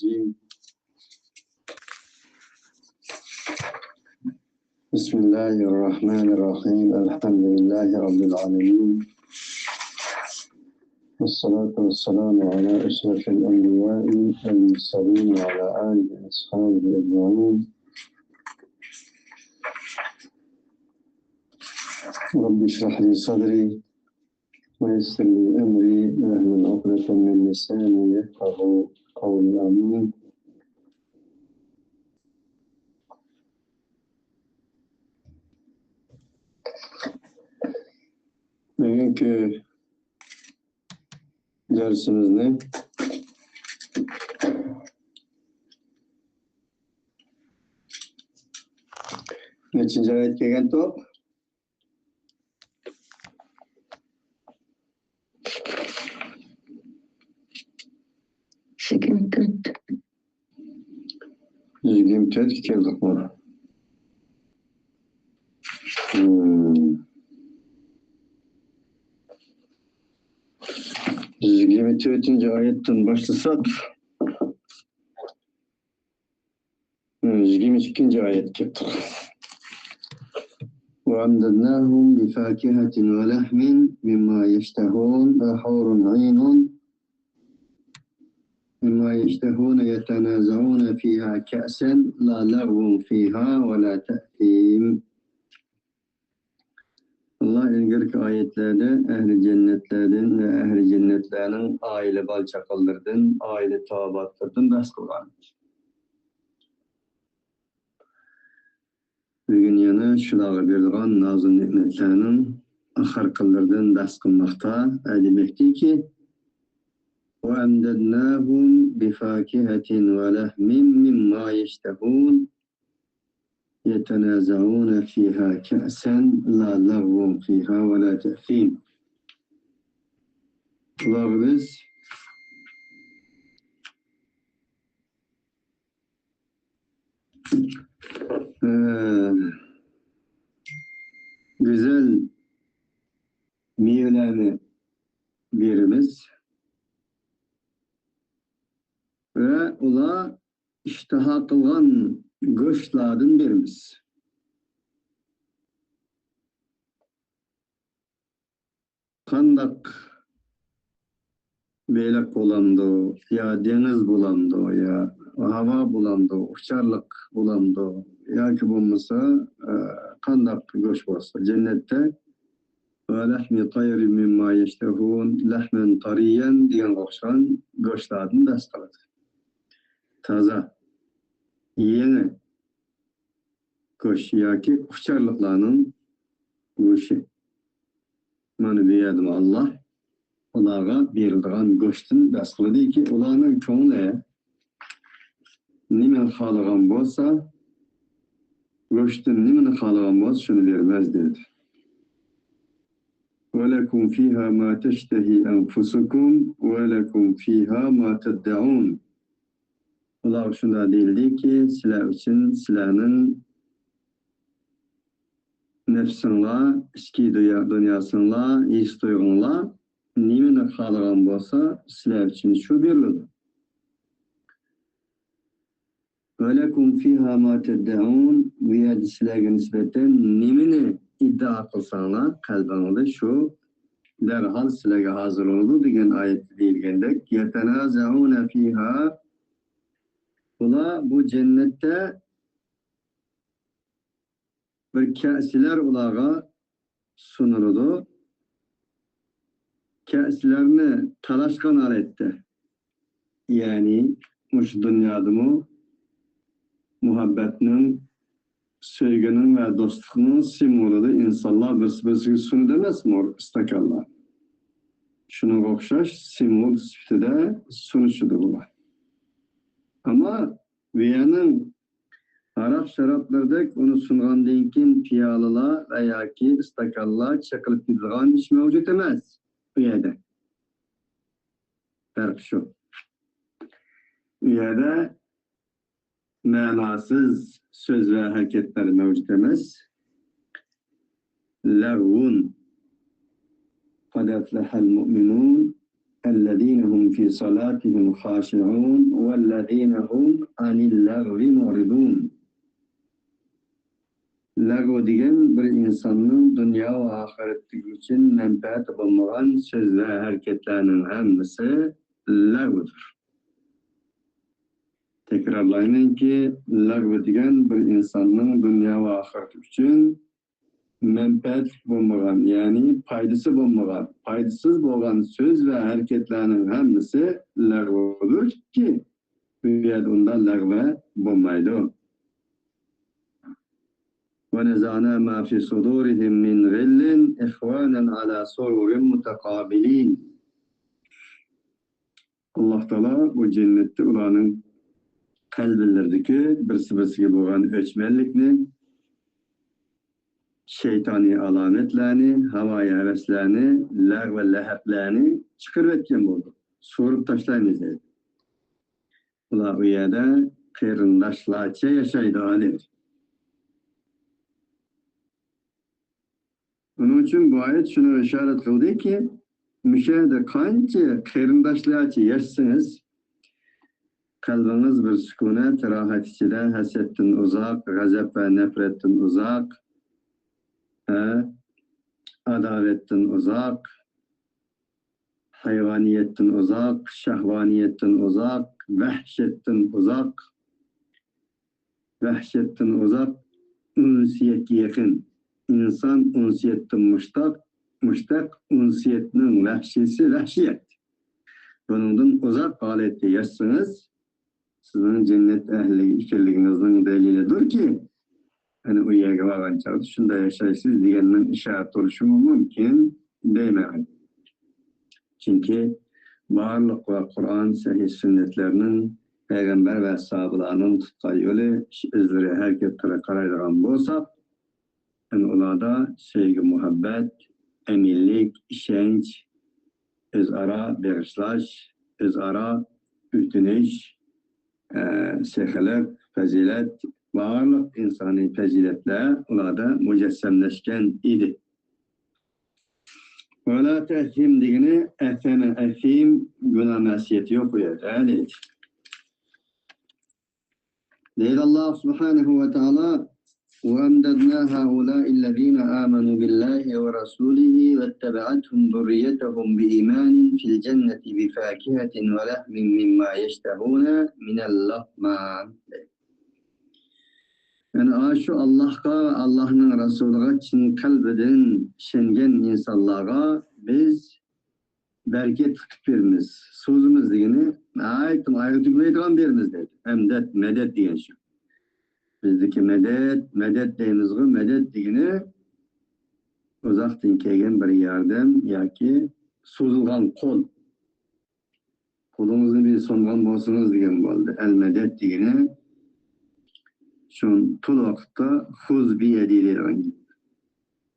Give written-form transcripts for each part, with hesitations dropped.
الرجيم بسم الله الرحمن الرحيم الحمد لله رب العالمين والصلاة والسلام على أشرف الأنبياء والمرسلين وعلى آله وأصحابه أجمعين رب اشرح لي صدري ويسر لي أمري واحلل عقدة من لساني يفقهوا قولي آمين. Bugünkü dersimiz ne? Neçinci ayet kelgan top? Sekimtört. 124 keldik mi? 124. ayetten başlasak 122. ayet keldik. وَعَمْدَدْنَاهُمْ بِفَاكِهَةٍ وَلَحْمٍ مِمَّا يَشْتَهُونَ وَحُورٌ عِينٌ مما يشتهون يتنازعون فيها كأسا لا لغو فيها ولا تأثيم. Allah ilgili ayetlerde ehli cennetlerden ve ehli cennetlerin aile balçakallardan, aile tavabatlardan ders kılarmış. Bugün yana şulağı bildiğin nazım nimetlerinin ahırkıllardan ders kılmakta edilmekti ki وَاَمْدَدْنَاهُمْ بِفَاكِهَةٍ وَلَحْمٍ مِمَّا يَشْتَهُونَ يَتَنَازَعُونَ فِيهَا كَأْسًا لَا لَغْوٌ فِيهَا وَلَا تَأْثِيمٌ. Biz güzel meyvelerini veririz ve ola iştaha kılgan göçlerden veririz. Kandak beylek bulandı, ya deniz bulandı, ya hava bulandı, uçarlık bulandı, ya ki bulmasa kandak göç olsa cennette ve lehmi tayri mimma yeştehun lehmen tariyen diyen okşan göçlerden ders kaladı. Taza, yeni göç ya ki uçarlıklarının göçü. Mani diyedim Allah onlara verildiğin göçtün ders kıladı ki onların çoğunluğu nimen halıgan bolsa göçtün nimen halıgan bolsa şunu vermez dedi. وَلَكُمْ فِيهَا مَا تَشْتَهِي أَنْفُسُكُمْ وَلَكُمْ فِيهَا مَا تَدَّعُونَ. Allah şunda değildi ki sizler için sizlerin nefsinla, içki dünyasınla, his duygunla nimen halıgan bolsa sizler için şu verildi. وَلَكُمْ فِيهَا مَا تَدَّعُونَ. Bu yerde sizlerge nispeten nimeni iddia kılsanlar kalbinizde şu derhal sizlerge hazır oldu diyen ayet deyilgendek يَتَنَازَعُونَ فِيهَا. Bu cennette bir kâsiler ulağa sunuldu. Kâsilerini talaşkan alette. Yani şu dünyada mı muhabbetinin, sevginin ve dostluğunun simvolu insanlar bir sunu demez mi o istakallar? Şunu okşaş simvol sütüde sunuşudur bunlar. Ama Viyan'ın Arap şaraplardaki onu sunğan denkin piyalalar veya ki istakallar çakılıp gidilgan hiç mevcut emez bu yerde. Fark şu. Bu yerde manasız söz ve hareketler mevcut emez. Lagvun. Kad eflehel mu'minun. اَلَّذ۪ينَ هُمْ ف۪ي صَلَاتِهِمْ خَاشِعُونَ وَالَّذ۪ينَ هُمْ عَنِ اللَّغْوِ مُعْرِضُونَ. Lağv degan bir insanın dünya ve ahiretlik için menfaat bulmagan söz ve hareketlerinin hemmisi lağvdır. Tekrarlayayım ki lağv degan bir insanın dünya ve ahiretlik için menfaat bulmagan, yani faydası bulmagan, faydasız bolan söz ve hareketlerinin hemmisi lağvdır ki bu yerde ondan lağv bulmaydı. وَنَزَعْنَا مَا فِي صُدُورِهِمْ مِنْ غِلٍّ اِخْوَانًا عَلَى سُرُرٍ مُتَقَابِلِينَ. Allah Teala bu cennette ulanın kalbillerdeki birisi boğan ölçmenlikni, şeytani alametlerini, havaya heveslerini, lağv ve leheplerini çıkarıp etken oldu. Sorup taşlayınız dedi. Ula o yerde kırındaşlarca yaşaydı halir. Onun için bu ayet şunu işaret kıldı ki, müşahede kanca kırındaşlarca yaşsınız, kalbiniz bir sükunet, rahat içinde, hasetten uzak, gazap ve nefretten uzak, adavetten uzak, hayvaniyetten uzak, şahvaniyetten uzak, vahşetten uzak, ünsiyet yakın. İnsan unsiyetten müştak, unsiyetinin vahşisi vahşiyet. Bunun uzak halette yaşsanız, sizin cennet ehli işerliğinizin delilidir ki, hani o yerge varan çağda şunda yaşaysız diyeninin işaret oluşu mümkün değmez. Çünkü varlık ve Kur'an sahih sünnetlerinin peygamber ve sahabalarının tutkan yolu izleri hareketlere karaydıran bolsak, yani onlarda sevgi, muhabbet, eminlik, işenç, özara bağışlaş, özara ütünüş, seheler, fazilet, varlık insani faziletler onlarda mücessemleşken idi. Vela tehkim digini efim günah mesiyeti yok bu yerde. Deyil Allah subhanahu ve teala وَاَمْدَدْنَا هَؤُلَاءِ الَّذ۪ينَ آمَنُوا بِاللّٰهِ وَرَسُولِهِ وَاتَّبَعَتْهُمْ ذُرِّيَّتَهُمْ بِإِيمَانٍ فِي الْجَنَّةِ بِفَاكِهَةٍ وَلَحْمٍ مِمَّا يَشْتَهُونَ مِنَ اللَّحْمَانِ. Yani şu Allah'a, Allah'ın Resulü'ne için kalbeden şengen insanlara biz bereket verimiz, sözümüz degini ayet-i verimiz dedi. Emdet, medet diyen şu. Bizdeki medet deyimiz bu, medet degini uzaktan kelgen bir yardım, yaki sozulgan kol. Kolunuzun bir songan bolsunuz degen boldu. El medet degini şun tol vakitte huz biyedi deyilgan.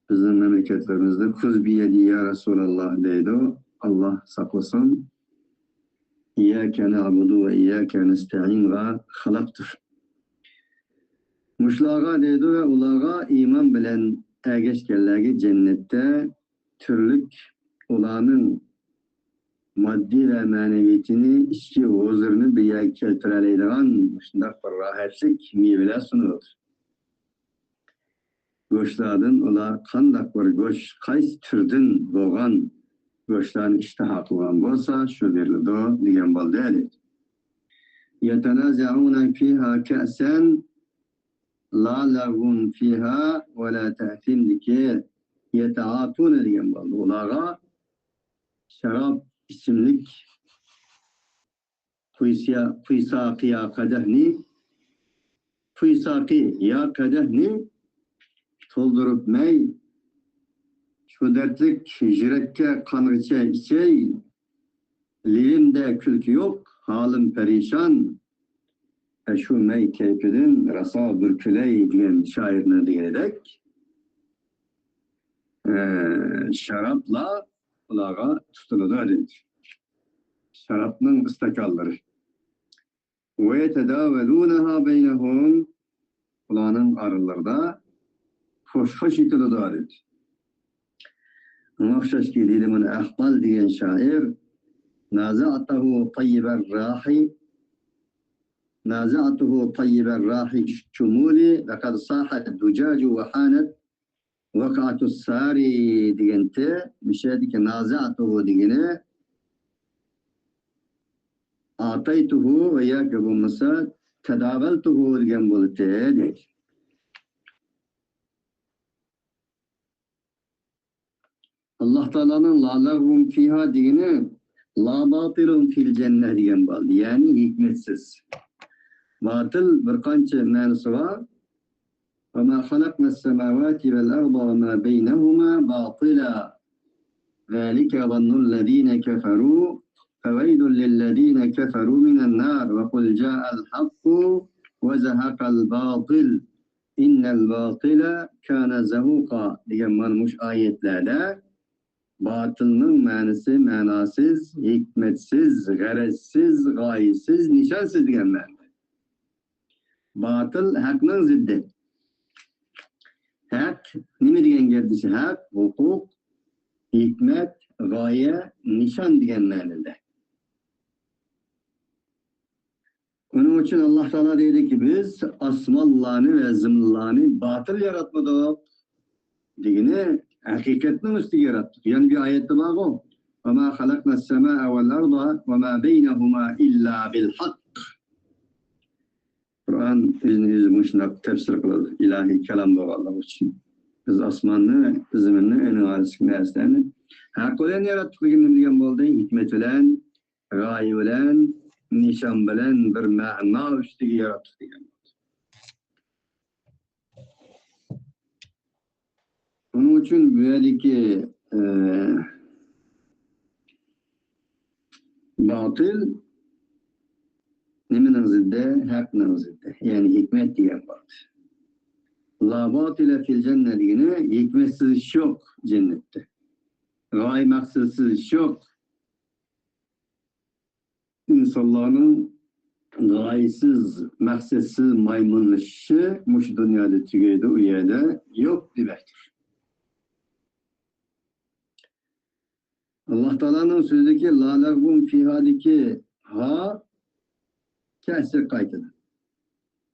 Bizim memleketlerimizde huz biyedi ya Resulallah deydi o. Allah saklasın. İyyâke na'budu ve iyyâke nesta'in ve halaktır. Muşlağa deydi ve ulağa iman bilen ergeçkenlerge cennette türlük ulanın maddi ve maneviyetini, içki huzurunu bir yer keltireleydiğen şundak bir rahatlık meyveler sunulur. Göçlerden ula kandak bir göç, kays türdün boğan göçlerin iştihak olan bolsa şu verildi o diyen bol değil. Yetenaza'una fiha ka'sen la lagun fiha ve la ta'tim dike yetaatuna diyen bol. Ulağa şarap isimlik fıysaki ya kadehni toldurup mey şu dertlik jirekke kanıça içey lirimde külkü yok halim perişan şu mey keyfidin rasa bürküley diyen şairine diyerek şarapla ulağa tutuldu edildi. Şarapның istakalları. Ve yetedavelûneha beynehum ulanın aralarında hoş itildi edildi. Mahşaş ki dilimin ahbal diyen şair نازعته طيب الراحي نازعته طيب الراحي الشمول لقد صاح الدجاج وحانت وقعت الساري ديجنته مشادك نازعته ديجنه أعطيته وياك بمسا تداولته ديجن بولته ديك Allah Teala'nın la lagvun fiha diyene la batilun fil cennet diyen bal. Yani hikmetsiz. Batıl bir kança manası var. Ve ma halakna semavati vel arda ve ma beynehuma batila. Zalike zannul keferu. Feveydun lillezine keferu minen nar. Ve kul ca'al hakku ve zehakal batil. İnnel batila kana zehuka diyen varmış ayetlerde. Batılının manası manasız, hikmetsiz, garezsiz, gayesiz, nişansız diyen ma'na. Batıl hakның ziddi. Hak nima degan gerdisi? Hak, hukuk, hikmet, gaye, nişan degan ma'noda. Onun için Allah Teala dedi ki biz asmallarını ve zımlarını batıl yaratmadık. Degine hakikatning ustiga yaratdik. Yani bir ayette var o. وَمَا خَلَقْنَا السَّمَاءَ وَالْأَرْضَ وَمَا بَيْنَهُمَا إِلَّا بِالْحَقِّ. Kur'an yüzünü şuna tefsir kılır. İlahi kelam var Allah için. Biz asmanını, zımını, en halis neslerini hak olan yarattık diyen boldu. Hikmet bilen, gaye bilen, nişan bilen bir ma'na üstüge yarattık diyen. Onun için böyleki batıl nimenin zidde, hakның zidde. Yani hikmet diyen batıl. La batile fil cennet yine hikmetsiz iş yok cennette. Gaye maksadsız iş yok. İnsanların gayesiz, maksadsız maymunlaşışı muş dünyada tügeydi o yerde yok demektir. Allah Teala'nın sözündeki la lagvun fihadiki ha kesir kaytıdır.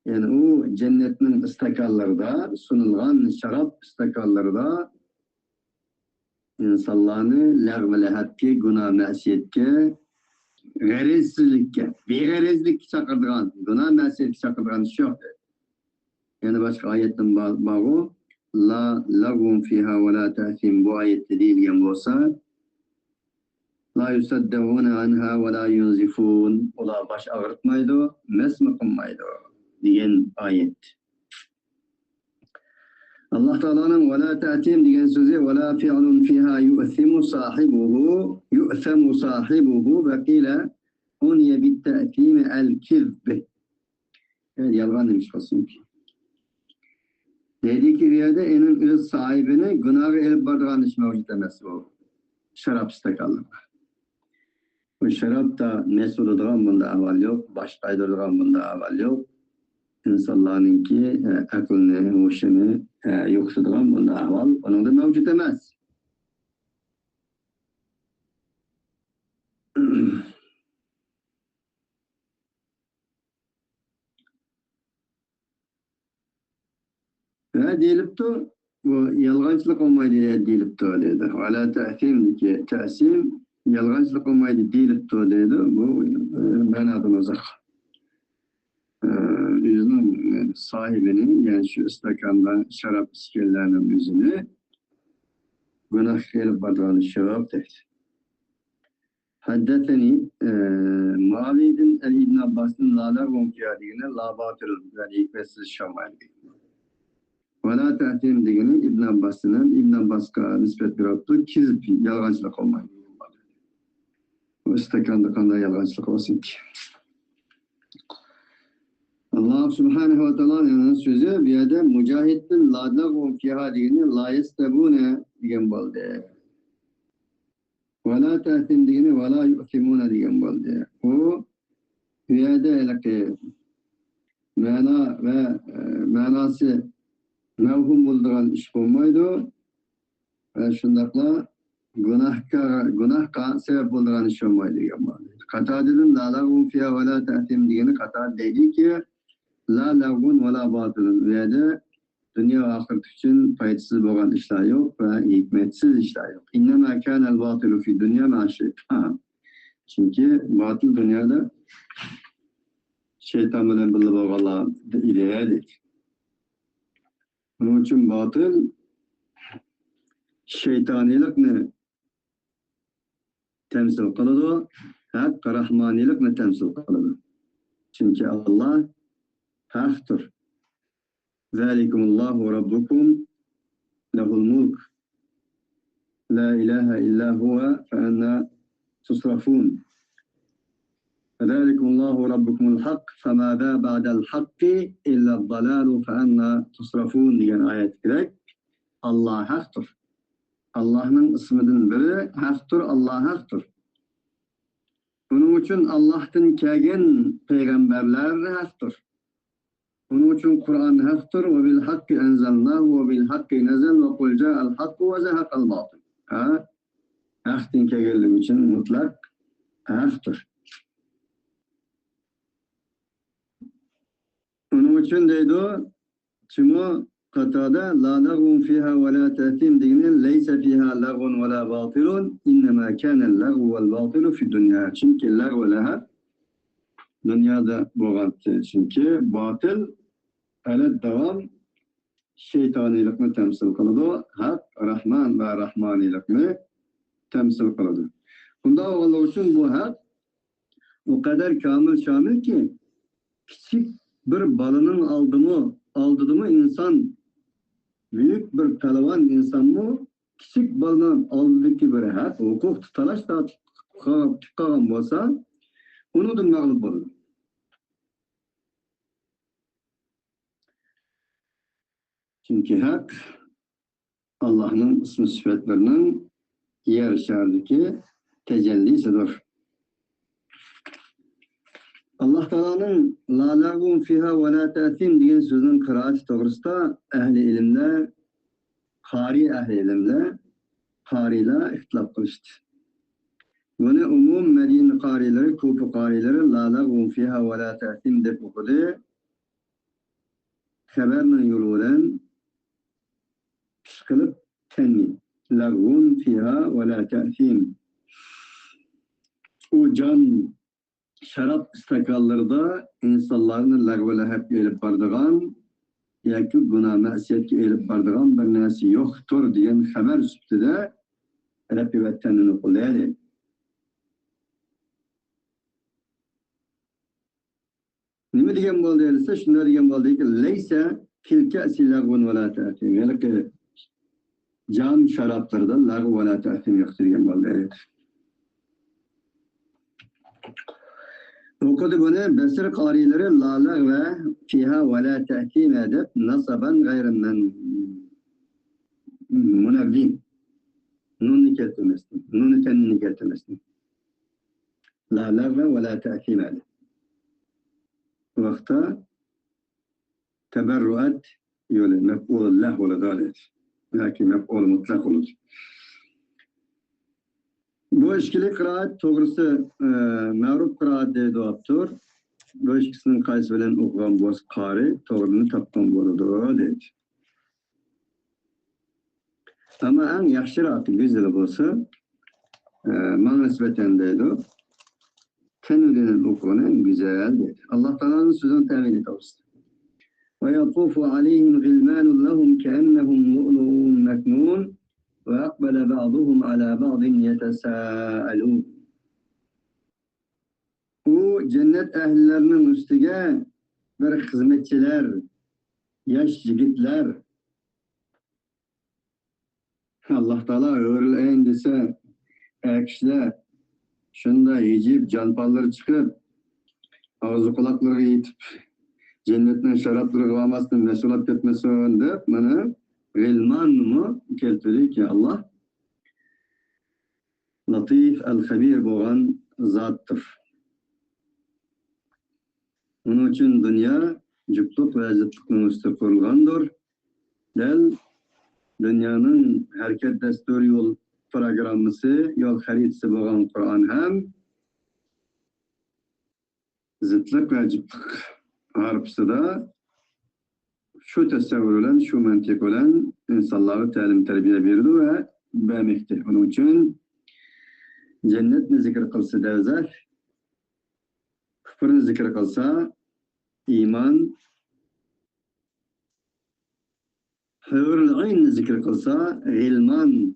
Yani o cennetin istakallarında sunulgan şarap istakallarında insanlarını lagv-i günah masiyetke, garezsizlikke, begarezlik çakırdıgan, günah masiyetke çakırdıgan iş yok. Yani başka ayetten bağı la lagvun fiha ve la ta'fim bu ayette değilgen olsa la yusaddevune anha ve la yunzifun ola baş ağırtmaydı, mesmi kılmaydı diyen ayet. Allah Teala'nın ve la ta'tim diyen sözü ve la fi'lun fiha yu'thimu sahibuhu ve kile uniye bit ta'timi el kizb. Evet, yalan demiş kısım ki. Dedi ki bir yerde enin öz sahibini günahı elip bardağın iş mevcut demesi o. Şarap istakallık. Bu şarap da mesul edilen bunda aval yok, baş kaydırılan bunda aval yok. İnsanlarınki aklını, hoşunu yoksulan bunda aval, onun da mevcut demez. Ve deyilip de bu yalgancılık olmaydı deyilip de dedi. Hala ta'fim ki ta'sim yalgancılık olmaydı deyilip de dedi. Bu manadan uzak. Yüzünün sahibinin yani şu istakandan şarap iskellerinin yüzünü günah gelip bardağını şarap dedi. Haddeteni Muaviye'nin İbn Abbas'ın lâler vumkiyâdiğine lâ batırın yani hikmetsiz şamaylı. Ve la ta'tim diğini İbn Abbas'ın İbn Abbas'a nispet bir attığı kizip yalgancılık olmayı. O istakanda kanda yalgancılık olsun ki. Allah Subhanahu ve Teala'nın sözü bir yerde mücahittin la lagvun fiha diğini la yestebune diyen balde. Ve la ta'tim diğini ve la yu'timune diyen balde. O bir yerde elaki mana ve manası mevhum bulduran iş olmaydı. Ve şundakla günah sebep bo'lgan ish bo'lmaydi degan ma'no. Qatadadan la lag'un fiha va la ta'tim degani qatar deydiki la lag'un va la batilun. Bu yerda dunyo va oxirat uchun foydasiz bo'lgan ishlar yo'q va hikmatsiz ishlar yo'q. Innama kanal batilu fi dunya ma shaytan. Chunki batil dunyoda shayton bilan birga bo'lganlar ideyadir. Buning uchun batil shaytoniylikni temsil qiladi, haq rahmoniylikni temsil qiladi. Chunki Allah haqdir. Zalikumullahu rabbukum lahul mulk la ilaha illa huwa fa anna tusrafun. Zalikumullahu rabbukumul haq famada ba'dal haqqi illa ad-dalalu fa anna tusrafun degan oyat kerak. Allah haqdir. Allah'ın ismidan biri haqdir, Allah haqdir. Bunun için Allah'tan kelgan peygamberler haqdir. Bunun için Kur'an haqdir ve bil haqqi enzelnahu ve bil haqqi nazal ve kul ja'al haqqu ve zahaqal batil. Haqdan kelganligi için mutlak haqdir. Bunun için deydi Çimo Qatada la lag'un fiha ve la ta'tim degani laysa fiha lag'un ve la batilun innama kana al-lag'u vel batilu fi dunya. Çünkü lag'u laha dünyada bo'lgan. Çünkü batil alat davam şeytanilikni temsil qiladi. Haq rahman ve rahmanilikni temsil qiladi. Bunda Allah için bu haq o kadar kamil şamil ki küçük bir balının aldığımı insan büyük bir pehlivan insan mı küçük balının aldığı bir hak hukuk tutalaş da çıkan olsa onu da mağlup olur. Çünkü hak Allah'ın ismi sıfatlarının yer şerdeki tecellisidir. Allah Teala'nın la lag'un fiha ve la ta'tim degan so'zning qira'ati to'g'risida ahli ilmlar, ahli ilmlar, qarilar ixtilof qilishdi. Buni umum Madina qarilari, ko'p qarilari la lag'un fiha ve la ta'tim deb o'qidi. Xabarning yo'li bilan qilib tanmin. Lag'un fiha ve la ta'tim. U jon şarap istakallarda insanların lag'vila hep elib bardigan yoki günah ma'siyatga elib bardigan bir narsa yo'qdir degan xabar ustida Rabbi vatanini qo'llaydi. Nima degan bo'ldi desa, shunday degan bo'ldiki, laysa fil ka'si lag'un va la ta'tim. Ya'ni jam sharaplarda lag'u va la ta'tim yo'qdir degan bo'ldi. Okudu bunu Besir qarileri la lag've fiha ve la ta'tim edip nasaban gayrinden munavvin. Nunni keltirmesini, nunni tenini keltirmesini. La lag've ve la ta'tim edip. Bu vakta teberruat yolu mef'ul leh ve dalet. Lakin mef'ul mutlak olur. Bu işkili kıraat doğrusu mağrub kıraat deydi aptur. Bu işkisinin qaysi bilen okugan boz qari doğrunu tapkan boludu deydi. Ama en yaxshi rahatı güzel bolsa bana nisbeten deydi. Tenudinin okugan en güzel deydi. Allah Teala'nın sözünü temin ediyoruz. Ve yatufu aleyhim gilmanun lahum keennehum lu'lu'un meknun. وَاَقْبَلَ بَعْضُهُمْ عَلَى بَعْضٍ يَتَسَاءَلُونَ. Bu cennet ehlilerinin üstüge bir hizmetçiler, yaş yigitler Allah Teala öğreleyin dese kişiler şunda yiyip canpalları çıkıp ağzı kulakları yitip cennetten şarapları kıvamasını mesulat etmesin deyip bana Gilman mı keltirdi ki Allah latif el-habir boğan zattır. Onun için dünya cüplük ve zıtlıkın üstü kurulgandır. Del dünyanın hareket desturi yol programması, yol haritası boğan Kur'an hem zıtlık ve cıplık harpsıda şu tesavvür olan, şu mantık olan insanlara talim terbiye verdi ve vermekte. Onun için cennetni zikr kılsa devzak, küfrünü zikr kılsa iman, hürül ayn zikr kılsa ilman,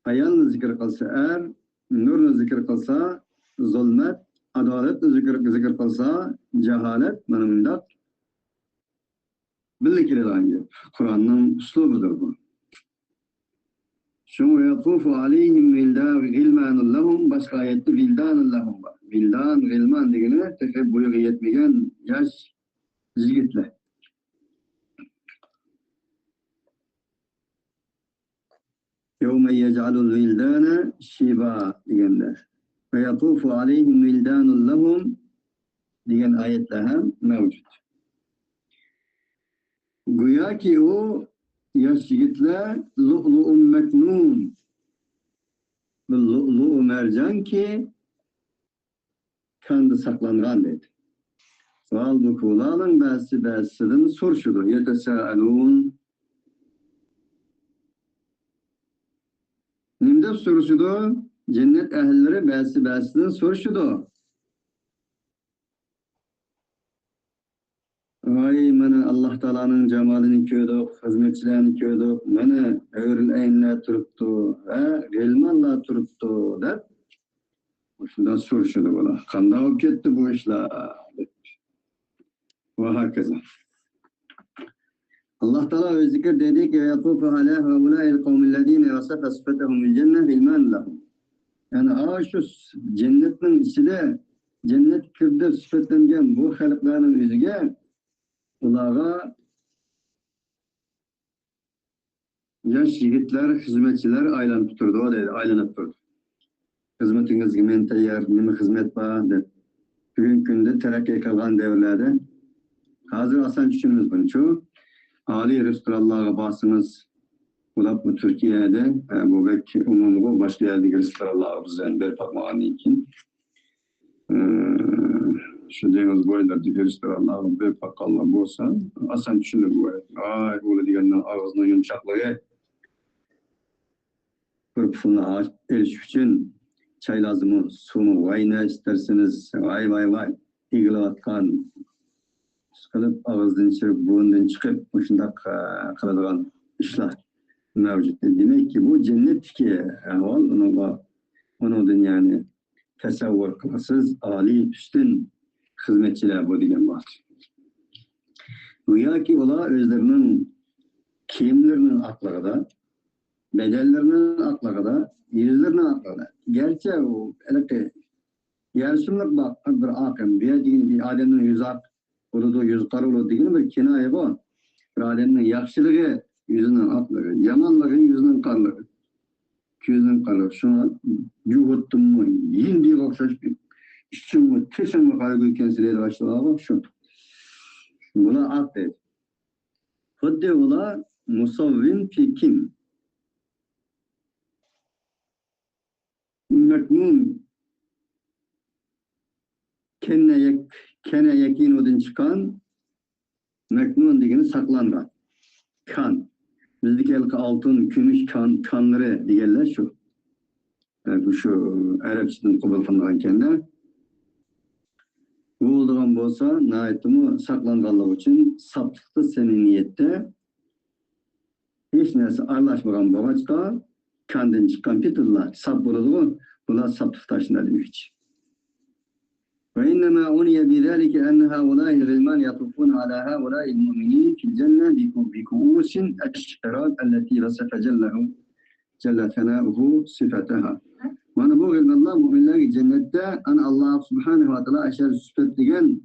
ayalını zikr kılsa er, nurunu zikr kılsa zulmet, adaletni zikr kılsa cehalet, manımında billikleri Kur'an'ın üslubudur bu. Şunu yatufu aleyhim gilmanun lahum, başka ayette vildanun lahum var. Vildan, gilman degene tekrar buyuğu yetmegen yaş yigitler. Yevme yec'alul vildana şiba degenler. Ve yatufu aleyhim vildanun lahum degen ayetler hem mevcut. Güya ki o yaş yigitler lu'lu'un meknun. Lu'lu mercan ki kendi saklangan dedi. Val bu kulalın bäsidin sorşudu. Yetesâelûn. Nimde sorşudu? Cennet ehilleri bäsidin sorşudu. Ay mana Allah Taala'nın cemalini köydük, hizmetçilerini köydük, mana öğrül eynle turuptu, gelmanla turuptu dep. Şundan soruşudu bola. Kanda olup ketdi bu işler. Ve hakeza. Allah Teala öz zikir dedi ki yatufu ala haulâil kavmillezîne yasafa sıfetehum bil cennet ilman lahum. Yani şu cennetin içinde cennet kirde sıfetlengen bu halkların yüzüge ulağa yaş yigitler, hizmetçiler aylanıp durdu. O dedi, aylanıp durdu. Hizmetinizge men tayyar, nime hizmet var dedi. Bugün günde terakki kılgan devirlerde hazır asan düşünümüz bunu çoğu. Ali Resulallah'a basınız ulap bu Türkiye'de bu belki umumuğu başka yerde Resulallah'a bizden bir bakmağını için şu deniz boylarda Resulallah'a bir bakalım olsa asan düşünür bu. Ay öyle diyenler ağzının yumuşaklığı kırpısına eriş için çay lazım, su mu, vay ne isterseniz, vay, ilgili atkan, sıkılıp ağızdan çıkıp, burundan çıkıp, başında kıladigan işler mevcut. Demek ki bu cennetteki ahval, onun yani tasavvur kılasız, âli, üstün hizmetçiler bu diyen var. Güya ki ola özlerinin kiyimlerinin aklına, bedellerinin aklına, yüzlerinin aklına. Gerçi o elbette yarışımlık bir akım, bir adamın yüz ak, orada yüz karılı değil bir kinaye bu. Bir adamın yakşılığı yüzünün aklığı, yamanlığı yüzünün karlığı. Yüzünün karlığı. Şuna yuhuttum mu, yindi okşaş bir işçim mi, kesin mi kargı kendisiyle başlığa bak şu. Buna ak dedi. Hudde ola musavvin fi kim? Meknun kene yekin odun çıkan meknun degeni saklangan kan. Bizdeki elki altın, gümüş kanları diyorlar şu. Yani bu şu Arapçadan kabul kılınan kendiler. Bu olduğun bolsa naitimi saklanganlığı için saptıkta seminiyette hiç neyse arlaşmagan boğaçka kandan çıkan pitullar. Sap buluduğu bunlar saptık taşına demek. وإنما أني بذلك أن هؤلاء الغلمان يطوفون على هؤلاء المؤمنين في الجنة بكؤوس الشراب التي وصف جل ثناؤه صفتها. وأنا بقول الله müminler cennette an Allah Subhanahu wa Taala aşağı süslettiğin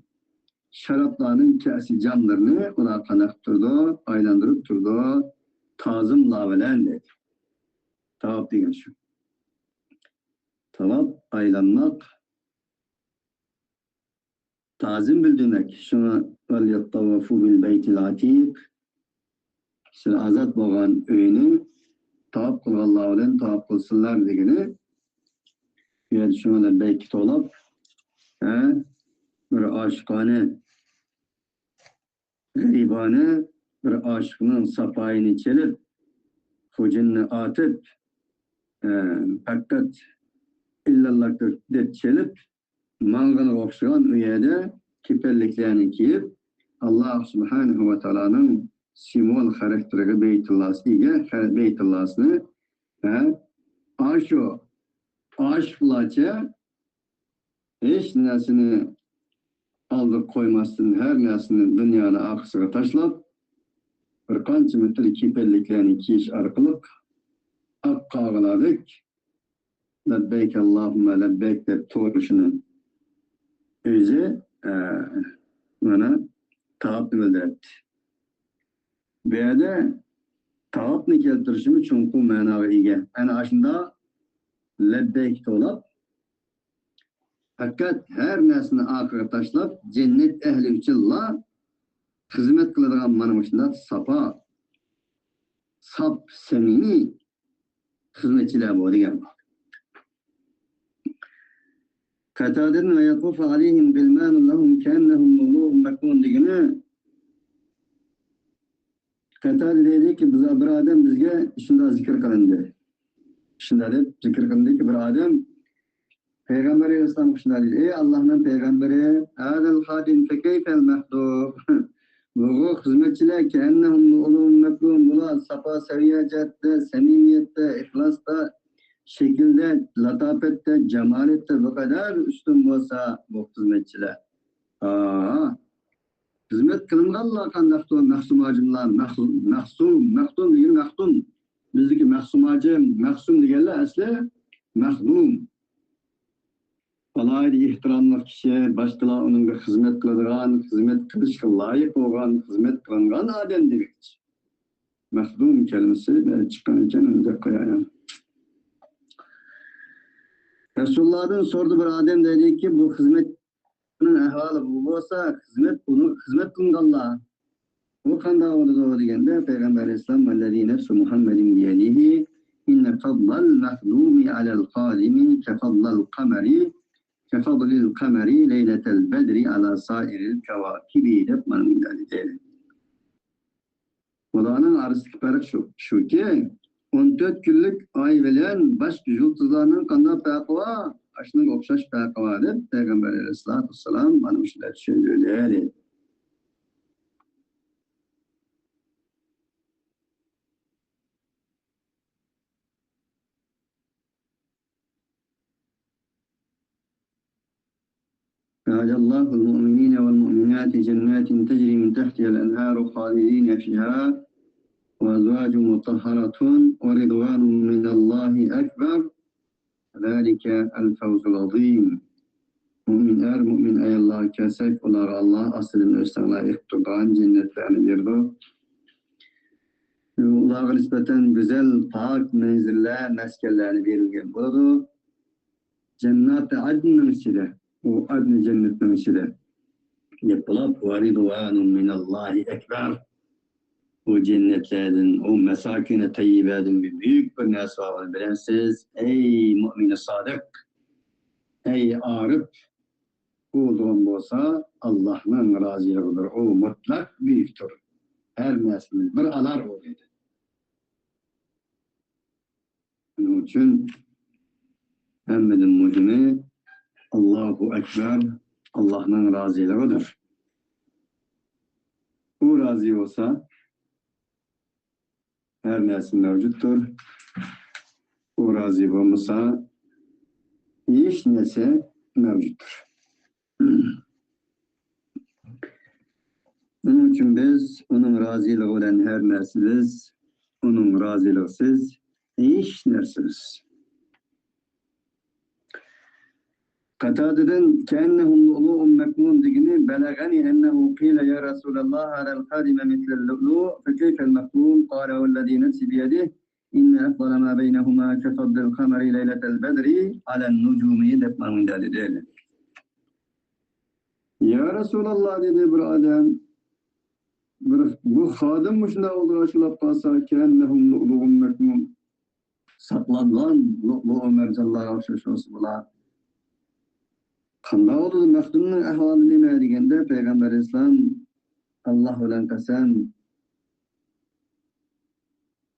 şarapların kâsi camlarını ona kanaktırdı, aylandırıp durdu, tazım lavelen dedi. Tavap diyen şu. Tavap aylanmak, tazim bildirmek. Şuna وَلْيَطَّوَّفُوا بِالْبَيْتِ الْعَتِيقِ Şuna azat boğan öyünü tavap kılganlar bilen tavap kılsınlar degeni. Yani şuna belki tolap bir aşıkane, garibane bir aşkının sapayını çelip, hocunu atıp, fakat illallah dep çelip, mangana okşayan üyede kiperliklerini kiyip, Allah Subhanahu ve Taala'nın simol karakteri Beytullah'sını aşk bulaça hiç nesini aldık koymazsın, her nesini dünyada aksıga taşlap, bir kança metre kiperliklerini kiyiş arkalık, ak kağıladık, lebbeyk Allahümme lebbeyk de toruşunun özü bana tavap bildiretti. Böyle tavapını keltirişimi çünkü manağı ige. Yani aşında lebbeyk olap, fakat her nesini akıga taşlap, cennet ehli üçülla hizmet kıladigan manımışında sap semini hizmetçiler bu degan. Katadın ve yakufu aleyhim bilmanu lahum kennehum nuluhum mekun degeni. Katad dedi ki bir adam bizge şunda zikir kılındı. Şunda deb zikir kılındı ki bir adam Peygamber Aleyhisselam şunda dedi. Ey Allah'ın peygamberi, adel hadim fekeyfel mehdub. Bu hizmetçiler ki ennehum nuluhum mekun bula safa seviyecette, samimiyette, ihlasta şekilde, latafette, cemalette bu kadar üstün olsa bu hizmetçiler. Hizmet kılınganlar kandaktu mahsumacımlar, mahsum değil mahdum. Bizdeki mahsumacım, mahsum diyorlar asli mahdum. Alaydı ihtiramlı kişi, başkalar onun bir hizmet kıladigan, hizmet kılışka layık olan, hizmet kılıngan adam demek. Mahdum kelimesi çıkan için önce koyayım. Resulullah'ın sordu bir adam dedi ki bu hizmetin ehvalı bu olsa hizmet kılınganlar. O kanda oldu degende Peygamber Aleyhisselam vellezî nefsu Muhammedin biyedihi inne fadlal mahdumi alel qadimi kefadlal kameri leyletel bedri ala sairil kevakibi dep manın dedi. Olanın arasındaki fark şu ki 14 günlük ay bilen başka yıldızlarının kanına farkı var. Aşının okşaş farkı var dep Peygamber Aleyhisselatü Vesselam bana şeyler söylüyor. وعد الله المؤمنين والمؤمنات جنات تجري من تحتها الأنهار خالدين فيها وأزواج مطهرة ورضوان من الله أكبر ذلك الفوز العظيم. Mümin ey Allah kesek olar Allah aslında üstüne iktidan cennetlerini girdi. Ularga nispeten güzel pak menziller meskellerini verilgen buludu. Cennet-i adnın içinde o adn cennetin içinde yapılıp varidvanun minallahi ekber. O cennetlerden, o mesakine teyyibeden bir büyük bir nesvabını bilensiz. Ey mümin-i sadık, ey arif olduğun olsa Allah'ın razılığıdır. O mutlak büyüktür. Her neslimiz bir alar o dedi. Onun için Muhammed'in muhimi Allahu Ekber, Allah'ın razılığıdır. O razı olsa her nesil mevcuttur. O razı olmasa hiç nesi mevcuttur. Onun için biz onun razılığı olan her nesiliz, onun razılığısız hiç nesiliz. Katadeden keennehum lu'lu'un meknun degini belagani ennehu qila ya Resulallah alel kadime mitlel lu'lu fekeyfel meknun qala vellezî nefsi biyedih inne efdala ma beynehuma kefaddel kameri leyletel bedri alen nucumi depmanın dedi. Ya Resulallah dedi bir adam bu hadım müşna olur aşılap kalsa keennehum lu'lu'un meknun saqlangan lu'lu mercanlarga o'xshash bular. Qanday oldu Maxdumning ahvoli nima deganda Payg'ambar islom Alloh bilan qasam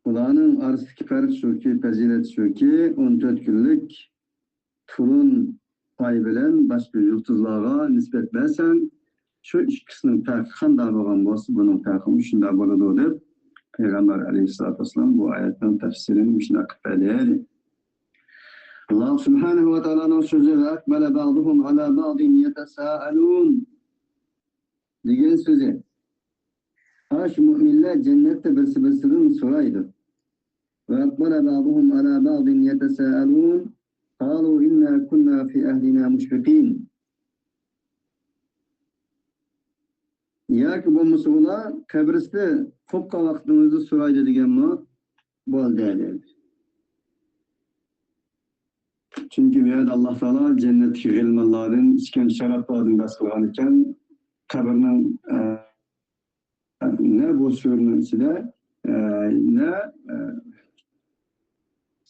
ularning orasidagi farq shuki, fazilat shuki, 14 kunlik turun pay bilan boshqa yulduzlarga nisbatlasan, shu ikkisining farqi qanday bo'lgan bo'lsa, buning farqi shunday bo'ladi deb Peygamber aleyhissalatu vesselam bu ayetin tefsirini şuna kıpeleyeli. Allah subhanahu ve teala'nın sözü ve ekbele ba'duhum ala ba'din yetesâelûn diyen sözü. Haş müminler cennette birisi soraydı. Ve ekbele ba'duhum ala ba'din yetesâelûn قالوا إنا كنا في أهلنا مشفقين. Yoki bo'lmasa ular qabrda ko'pqa vaqtimizni so'raydi deganmi? Bo'ldi dedi. Chunki bu yerda Alloh taolo jannatdagi g'ilmonlardan ichgan sharoblardan bas qilgan ekan, qabrning ne bu so'rning ichida ne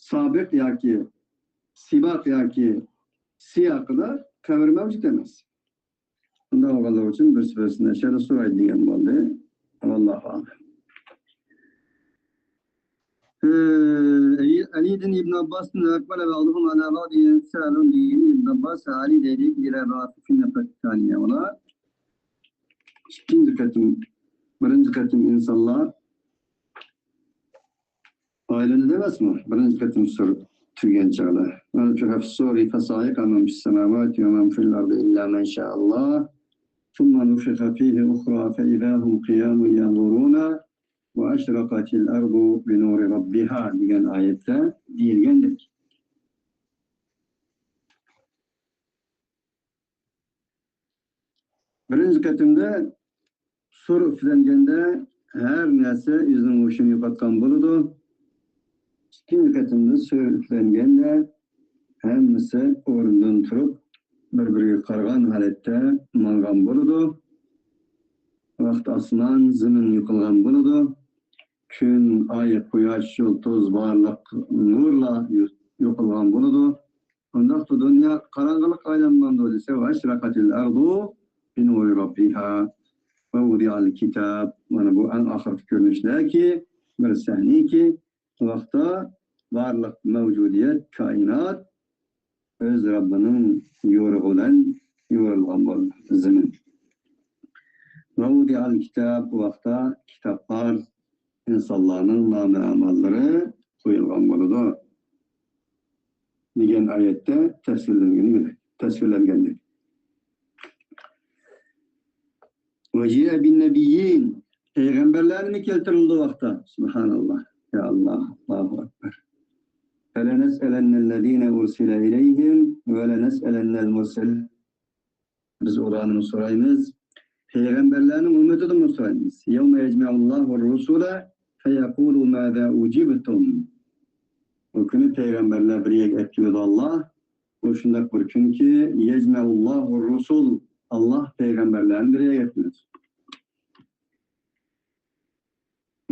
sabiq yoki sibaq yoki siyaqida qabr mavjud emas. Bunda oğullar için bir şöyle soraydı diyen oldu. Allahu alem. Ali İbn Abbas'ın akbale ve aldıhum ala ba'diyen sa'alun diyen İbn Abbas Ali dedik bir ebatı finnefet taniye ola. Birinci katım insanlar aileni demez mi? Birinci katım soru tügen çağlar. Ve suri fesayik amam semavati ve men fil ardı illa men şa'allah. ثم نفخ فيه أخرى فإذا هم قيام ينظرون وأشرقت الأرض بنور ربها diyen ayette deyilgendir. Birinci katımda soru üflengende her neyse yüzünün hoşunu yupatkan buludu. İkinci katımda soru üflengende hemmisi orundan turup bir-biriga qargan holatda mangan bo'ladi. Vaqt osmon, zamin yiqilgan bo'ladi. Kun, oy, quyosh, yulduz, barliq nurlar yo'qolgan bo'ladi. Undaqda dunyo qarong'ilik aylangan desa, ashraqatil ardu bi nuri robbiha va wudi'al kitab. Mana bu eng oxirgi ko'rinishdagi bir sahniki vaqtda barliq mavjudiyat, koinot öz Rabbinin yo'rug'idan yo'rilgan bo'ldi zamin. Va wudi'al kitab vaqtda kitoblar insonlarning nomi amallari qo'yilgan bo'ladi degan oyatda tasvirlangan. Vaji'a bin nebiyyin peygamberlerini keltirildi vaqtda. Subhanallah. Ya Allah. Allahu akbar. فَلَنَسْأَلَنَّ الَّذ۪ينَ اُرْسِلَ اِلَيْهِمْ وَلَنَسْأَلَنَّ الْمُرْسَلِينَ Biz olanını sorayımız. Peygamberlerinin ümmetini sorayımız. يَوْمَ يَجْمَعُ اللّٰهُ الرُّسُولَ فَيَقُولُ مَاذَا اُجِبْتُمْ O günü peygamberler bir yek etkiyordu Allah. O şundak bir gün ki يَجْمَعُ اللّٰهُ الرُّسُولَ Allah peygamberlerini bir yek etmiyor.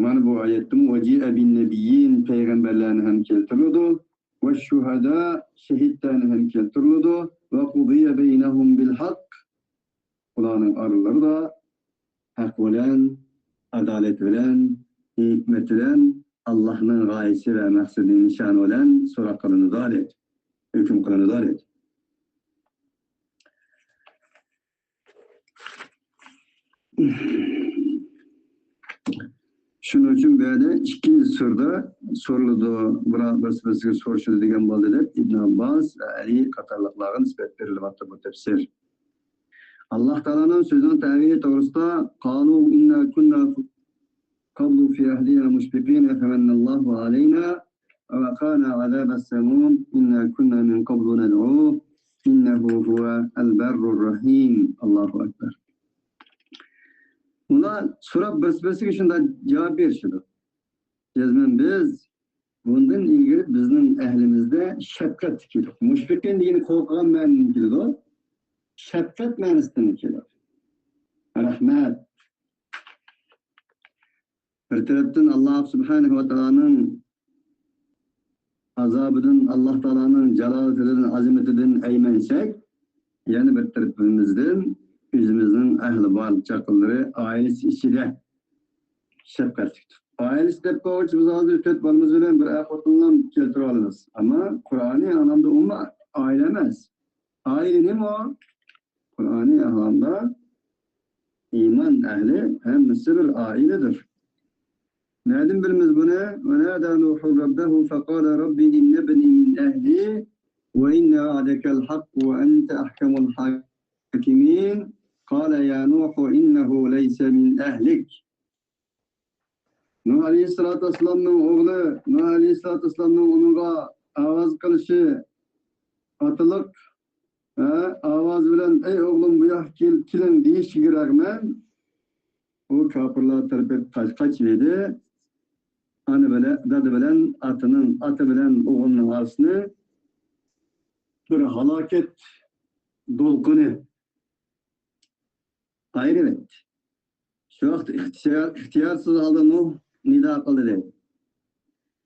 Mana bu ayettim veci'e bin nebiyyin peygamberlerini hem keltirildi ve şuhada şehitlerini hem keltirildi ve kudiye beynehum bil hak Ulanın arıları da hak bilen, adalet bilen, hikmet bilen Allah'ın gayesi ve maksadını nişan olan soru kılınıdar et, hüküm kılınıdar et. Şunun için böyle ikinci soruda soruldu, bir soruşuldu degan bo'ldi İbn Abbas ve Ali qatorliqlarga nisbat berilmoqda bu tefsir. Allah Teala'nın sözünün tevhidi doğrusunda قالوا إنا كنا قبل في أهلنا مشفقين فمن الله علينا ووقانا عذاب السموم إنا كنا من قبل ندعوه إنه هو البر الرحيم Allahu Ekber. Buna so'rab birisi shunda javob berishdi. Yazman biz bundan ilgili bizning ahlimizda shafqat keladi. Mushfiqin degani qo'rqgan ma'noda keladi. Shafqat ma'nosida keladi. Rahmat. Bir tarafdan Alloh subhanahu va taoloning azabıdan Allah Teala'nın celaletinden, azimetinden eğmensek, yani bir tarafımızdan yüzümüzün ehli varlık çakılları ailesi içinde şefkatliktir. Ailesi dep koğuç biz hazır köt balımız bilen bir ayakotundan keltire alınız. Ama Kur'an'ı anlamda umma aile emez. Aile ne mi o? Kur'an'ı anlamda iman ehli hem bir ailedir. Nereden biliriz bunu? وَنَادَى نُوحٌ رَبَّهُ فَقَالَ رَبِّ إِنَّ ابْنِي مِنْ أَهْلِي وَإِنَّ وَعْدَكَ الْحَقُّ وَأَنْتَ أَحْكَمُ الْحَاكِمِينَ قَالَ يَا نُوحُ إِنَّهُ لَيْسَ مِنْ أَهْلِكَ. Nuh Aleyhisselatü Vesselam'ın oğlu, Nuh Aleyhisselatü Vesselam'ın onunla avaz kılışı, atılık, avaz bilen, ey oğlum bu yah kilin deyişi rağmen, o kapırlar tarafı kaç dedi. Anı böyle, dadı bilen atı bilen oğlunun arasını bir halaket dolkunu ayrı etti. Şu vakit ihtiyarsız aldı Nuh nida kıldı dedi.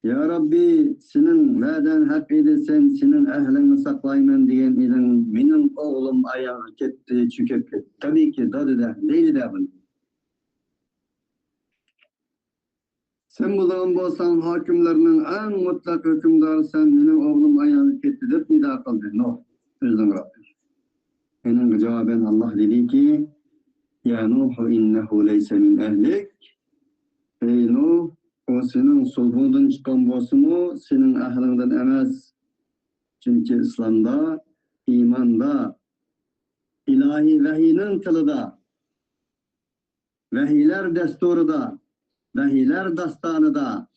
Ya Rabbi senin vədən hak edirsen senin əhlini saklayman diyen idin benim oğlum ayağa gitti çüküp gitti. Tabii ki dadı da değil de bunu. Sen bulan bolsan hakimlerinin en mutlak hükümdarı sen benim oğlum ayağa gitti dep nida kıldı. No. Özün Rabbi. Onun cevaben Allah dedi ki Ya Nuh innehu leyse min ehlik. Ey Nuh o senin sulhundan çıkan bolsumu senin ahlinden emez. Çünkü İslam'da, imanda, ilahi vehinin tılıda, vehiyler desturuda, vehiyler dastanıda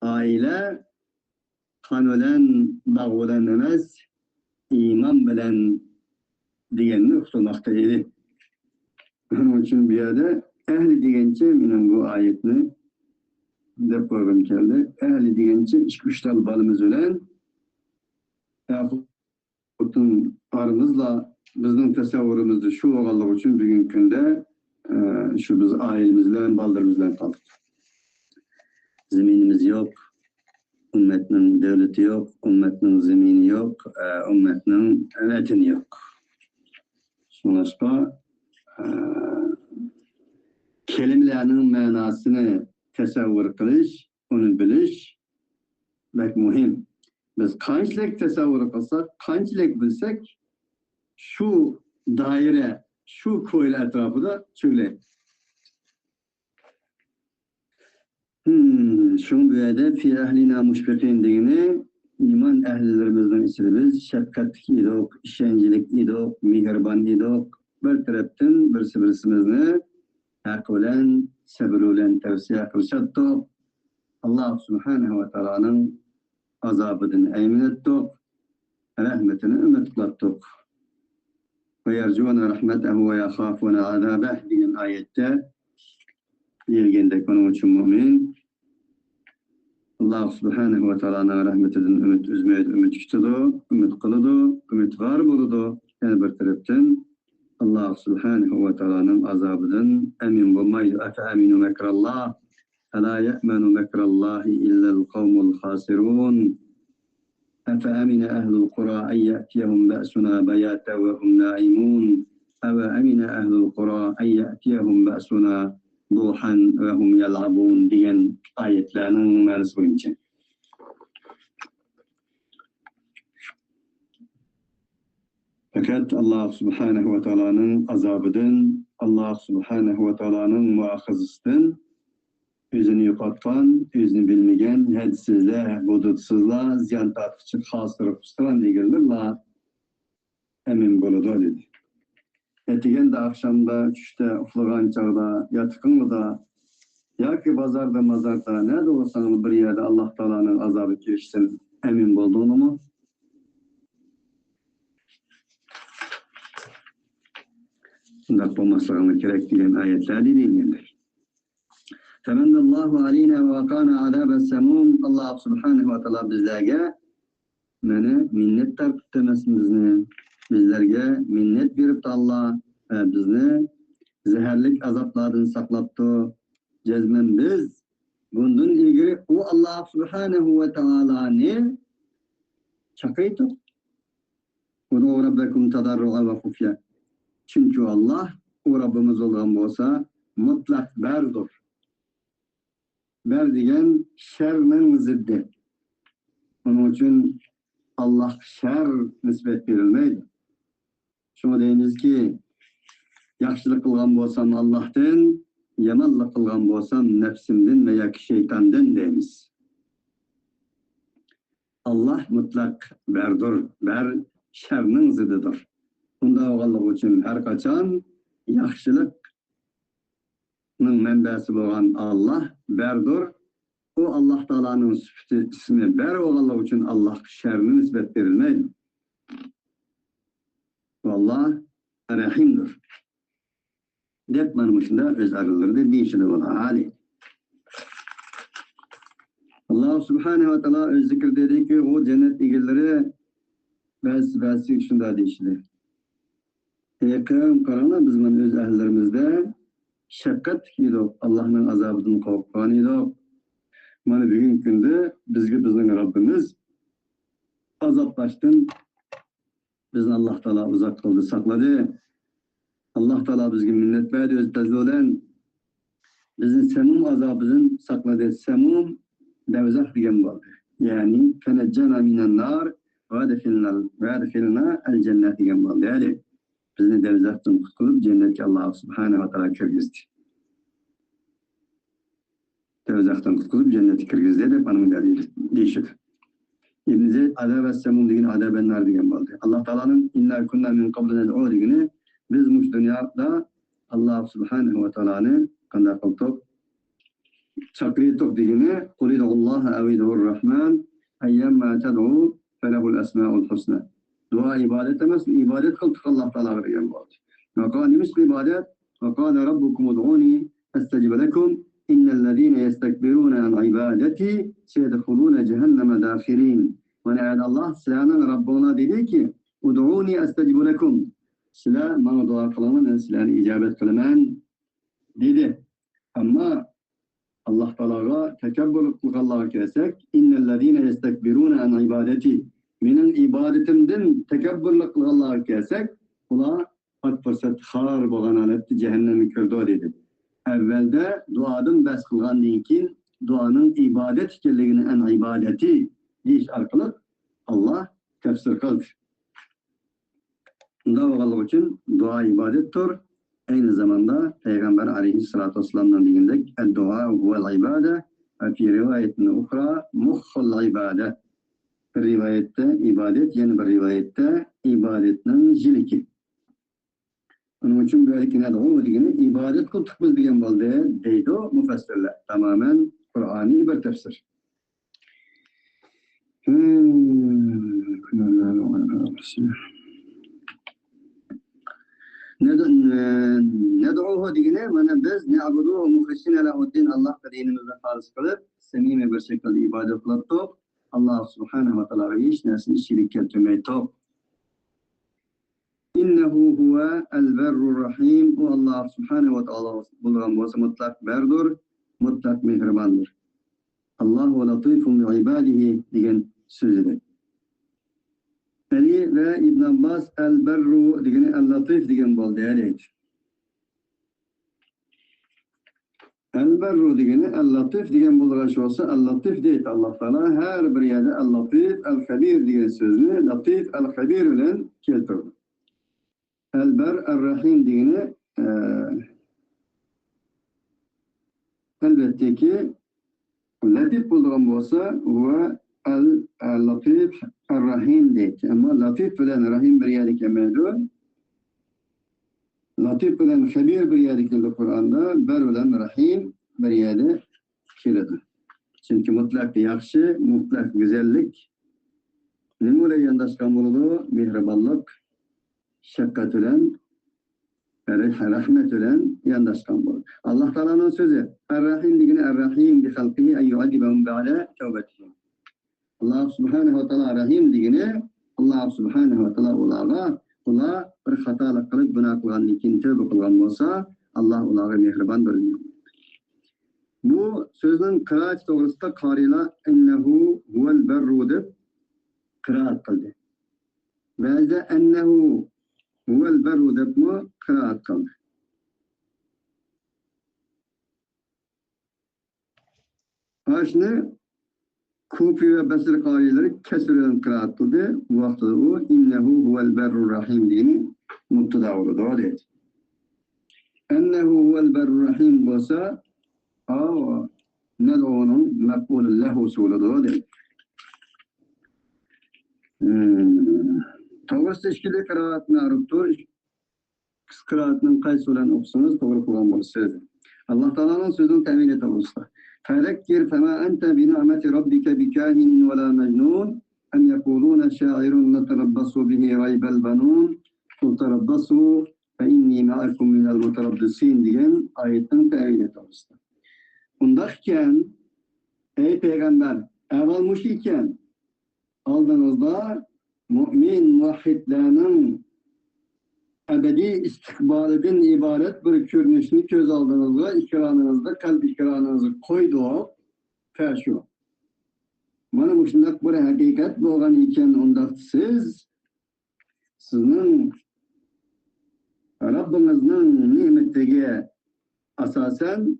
aile kan ölen, bağ ölen emez, iman bilen diyenini tutulmaktaydı. Onun için bir yerde ehli diyençe benim bu ayetini dep koygun geldi. Ehli diyençe iç güçler balımız ölen Yahut'un aramızla bizden tasavvurumuzda şu oğallık için bugün günde şu biz ailemizle, baldırımızla kaldık. Zeminimiz yok, ümmetinin devleti yok, ümmetinin zemini yok, ümmetinin evetini yok. Sonuçta kelimelerinin manasını tasavvur kılış, onu biliş pek mühim. Biz kançılık tasavvur kılsak, kançılık bilsek şu daire, şu koyul etrafında çöyle. Şun böyle fi ehlina müşfikin degini iman ehlilerimizden içinde biz şefkatli idik, işencilik idik, mihriban idik. Bir taraftan birisimizni hak bilen, sabr bilen tavsiye kılışattık. Allah subhanahu ve ta'ala'nın azabından emin ettik, rahmetini ümit kılattık. Ve yercûne rahmetehu ve yakhâfûne azâbeh diyen ayette yelgende onun için mümin Allah subhanahu ve ta'ala'nın rahmetinden ümit üzmeydi, ümit tutudu, ümit kılıdı, ümit var buludu. Yani bir taraftan Allah subhanahu ve ta'ala'nın azabından emin bulmaydı. Efe aminu mekrallah, فلا يأمن مكر الله إلا القوم الخاسرون أفأمن أهل القرى أن يأتيهم بأسنا بياتا وهم نائمون أفأمن أهل القرى أن يأتيهم بأسنا ضحى وهم يلعبون diyen ayetlerinin manası boyunca. Fakat Allah subhanahu ve ta'ala'nın azabından, Allah subhanahu ve ta'ala'nın muakazısından özünü yo'qotgan, özünü bilmegen, hadsizlar, hududsizlar, ziyon tortqichi xosirib qisqiran deganlar emin bo'ladi dedi. Ertaganda akşamda, tushda, uxlagan chog'da, yotiqingda yoki bozorda, mazorda, nerede bo'lsang bir yerda Alloh taoloning azobi kelishidan emin bo'ldingmi? Shunday bo'lmasligi kerak degan oyatlar deyilgandir. فمن الله علينا ووقانا عذاب السموم. Allah subhanahu wa ta'ala bizlerge minnet tartıştırmasımızı, bizlerge minnet verip Allah bizni zehirlik azaplardan saklattı. Cezmen biz Bundan ilgili o Allah Subhanahu ve Taala'nı çakaydı. Udu Rabbekum tadarru'a ve hufya. Çünkü Allah o Rabbimiz olan olsa mutlak berdir. Ber degen şernin ziddi. Onun için Allah şer nispet verilmeydi. Şuna deyiniz ki yaxşılık kılgan bolsam Allah'tan, yamanlık kılgan bolsam nefsimden veya şeytandan deyimiz. Allah mutlak berdir. Ber şernin zididir. Bunda oğallık için her kaçan yaxşılık menbesi olan Allah berdir. O Allah Teala'nın ismi ber oğallık için Allah şerine nispet verilmeydi. Allah Rahim'dir. Dep manmışında öz arıları değişini olan hali. Allah Subhanahu ve Teala öz zikir dedi ki o cennet ilgileri belsi şunda değişti. Yakın karana bizim öz ahillerimizde şefkat idik. Allah'ın azabından korkan idik. Mana bugün günde bizning Rabbimiz azaplaştın. Bizni Allah Teala uzak kıldı, sakladı. Allah Teala bizge minnet verdi öz tezlolen. Bizim semum azabımızın sakladı. Semum devzah diyen vardı. Yani feneccena minen nar ve adkhilna el cennet diyen vardı. Yani bizni devzahtan kurtulup cennetke Allah Subhanahu ve Teala kirgizdi. Devzahtan kurtulup cenneti kirgizdi de bana delili değişik. İbn Zeyd adab ve semum diyen adaben nar diyen vardı. Allah Teala'nın inna kunna min qabl ned'u digini biz muş dünyada Allah Subhanahu ve Teala'nın kanda kıltık çakriyetok digini Kulidullaha eviduhur Rahman eyyemma ted'u felehul esma'ul husna. Dua ibadet demez, ibadet kıltık Allah Teala veriyen vardı. Mekani misli ibadet ve kâle rabbukum ud'uni estecibe lekum innellezîne yestekbirûne an ibadeti seyedhulûne cehenneme dâkhirîn. Ve Allah silahının Rabbuna dedi ki ud'uni estecibe lekum. Silah bana dua kılamın, ben silahını icabet kılamın dedi. Ama Allah Teala'ya tekebbür kılgallığa kesek innellezîne yestekbirûne an ibadeti benim ibadetimden tekebbürlük kılgallığa kesek ula hak fırsat har boğan aletти cehennemi kördü dedi. Evvelde duadan bes kılgan deyinkin duanın ibadet ikenligini en ibadeti deyiş arkalık Allah tefsir kıldı. Bunda oğallık için dua ibadettir. Aynı zamanda Peygamber aleyhissalatu vesselam'dan deyindik el-dua huvel ibade ve fi rivayetin ukra mukhul ibade. Bir rivayette ibadet, yeni bir rivayette ibadetinin jiliki. Onun için böyleki ned'u digini ibadet kıltık biz diyen balde deydi o müfessirler. Tamamen Kur'an'ı bir tefsir. Ned'uhu digine mana biz ne'buduhu muhlisine lehuddin Allah dinimizi halis kılıp samimi bir şekilde ibadet kılıp Allah Subhanahu ve Teala'ya hiç nesini şirik keltirmeydik. İnnehu huve el-berrur rahim. O Allah Subhanahu ve Teala bulgan bolsa mutlak berdur, mutlak mehribandır. Allahu latifun bi ibadihi diyen sözüdür. Ali ve İbn Abbas el-berru digini el-latif diyen bol deyildi. El-berru digini el-latif diyen bulgaç olsa el-latif deyit Allah Teala her bir yerde el-latif, el-habir diyen sözünü latif, el-habir ile keltirdi. El-ber, el-rahim digini elbette ki latif bulduğum olsa ve el-latif, el-rahim deyit. Ama latif bilen rahim bir yerde kemeldir. Latif bilen habir bir yerde keldi Kur'an'da, ber bilen rahim bir yerde keldi. Çünkü mutlak yaxşı, mutlak güzellik, nimule yandaşkan bulundu, mihribanlık, şefkat bilen, rahmet bilen yandaşkan bulundu. Allah Teala'nın sözü, Er-Rahim digini Er-Rahim bi halqihi en yu'adibahum ba'de tevbetihim. Allah Subhanahu ve Teala Rahim digini Allah Subhanahu ve Teala ular bir hatalık kılıp günah kılgan ikin tövbe kılgan olsa Allah onlara mehriban bölünüyor. Bu sözün kıraat doğrusunda karıyla ennehu huvel berru deb kıraat kıldı. Bazı ennehu huvel berru deb mu kıraat kıldı. Aşını Kufi ve Basri karileri kesirden kıraat kıldı. Bu vakti o innehu huvel berru rahim dini muttada oldu. O dedi. Ennehu huvel berru rahim olsa o ned'unun mekbulun lehu suludu. O dedi. Toğrысы işkili kıraatını arıptır. Kıraatının qaysı olan okusanız doğru kuran olur sözü. Allah Teala'nın sözünü temin et olursa. Fezekkir fema ente bi ni'meti rabbike bi kahinin ve la mecnun em yekulune şairun neterabbasu bihi raybel banun kul terabbasu fe inni ma'akum minel muterabbisin diyen ayetin temin et olursa. Bundakken ey peygamber evvelmiş iken aldığınızda mümin muvahhidlerinin ebedi istikbaleden ibaret bir görünüşünü göz aldığınızda ikranınızda kalp ikranınızı koydu şu. Mana bu şundak bir hakikat bo'lgan iken onda sizning Rabbinizning ne'matiga asosan